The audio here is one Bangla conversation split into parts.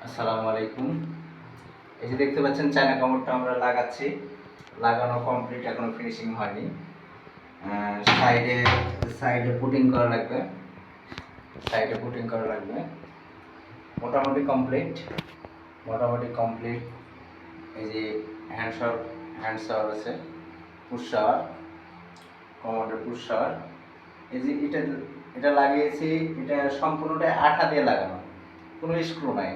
আসসালামু আলাইকুম। এই যে দেখতে পাচ্ছেন চায়না কাপড়টা আমরা লাগাচ্ছি, লাগানো কমপ্লিট, এখনো ফিনিশিং হয়নি। সাইডে সাইডে পুটিং করা লাগবে, সাইডে পুটিং করা লাগবে। মোটামুটি কমপ্লিট, মোটামুটি কমপ্লিট। এই যে হ্যান্ড শাওয়ার আছে, পুশ শাওয়ার, কমোডের পুশ শাওয়ার। এই যে এটা এটা লাগিয়েছি, এটা সম্পূর্ণটাই আঠা দিয়ে লাগানো, কোনো স্ক্রু নাই,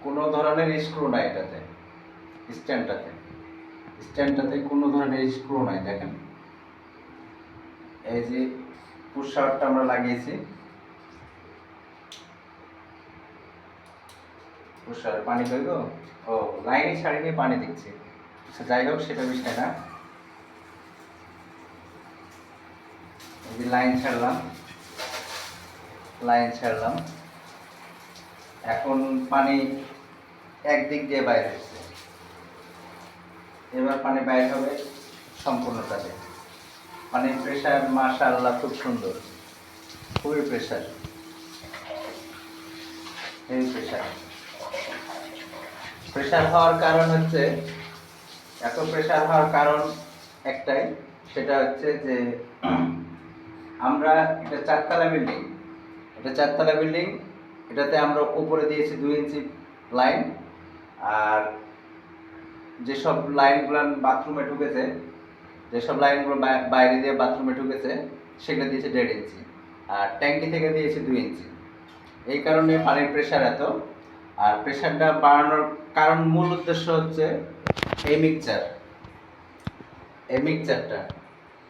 কোনো ধরনের স্ক্রু নাই এটাতে। স্ট্যান্ডটাতে কোনো ধরনের স্ক্রু নাই। দেখেন এই যে পুশ শাওয়ারটা আমরা লাগিয়েছি, পুশ শাওয়ার পানি কই গো, ও লাইনে ছাড়িয়ে পানি দিচ্ছি। যাই হোক, সেটা বিষয় না। এই যে লাইন ছাড়লাম, এখন পানি একদিক দিয়ে বাইরে হচ্ছে, এবার পানি বাইরে হবে সম্পূর্ণটাতে। পানির প্রেশার মাশাআল্লাহ খুব সুন্দর, খুবই প্রেশার, এই প্রেশার হওয়ার কারণ হচ্ছে, এত প্রেশার হওয়ার কারণ একটাই, সেটা হচ্ছে যে আমরা এটা চারতলা বিল্ডিং, এটাতে আমরা উপরে দিয়েছি 2 ইঞ্চি লাইন, আর যেসব লাইনগুলো বাথরুমে ঢুকেছে, যেসব লাইনগুলো বাইরে দিয়ে বাথরুমে ঢুকেছে, সেগুলো দিয়েছে 1.5 ইঞ্চি, আর ট্যাঙ্কি থেকে দিয়েছে 2 ইঞ্চি। এই কারণে পানির প্রেশার এত। আর প্রেশারটা বাড়ানোর কারণ, মূল উদ্দেশ্য হচ্ছে এই মিক্সচারটা।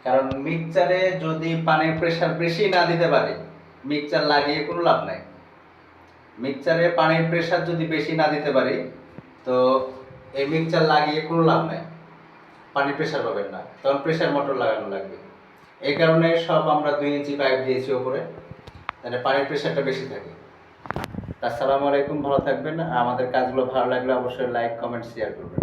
কারণ মিক্সচারে যদি পানির প্রেশার বেশি না দিতে পারে, মিক্সচার লাগিয়ে কোনো লাভ নাই। মিক্সচারে পানির প্রেশার যদি বেশি না দিতে পারি, তো এই মিক্সচার লাগিয়ে কোনো লাভ নাই, পানির প্রেশার পাবেন না, তখন প্রেশার মোটর লাগানো লাগবে। এই কারণে সব আমরা 2 ইঞ্চি পাইপ দিয়েছি ওপরে, তাহলে পানির প্রেশারটা বেশি থাকে। আসসালামু আলাইকুম, ভালো থাকবেন। আমাদের কাজগুলো ভালো লাগলে অবশ্যই লাইক, কমেন্ট, শেয়ার করবেন।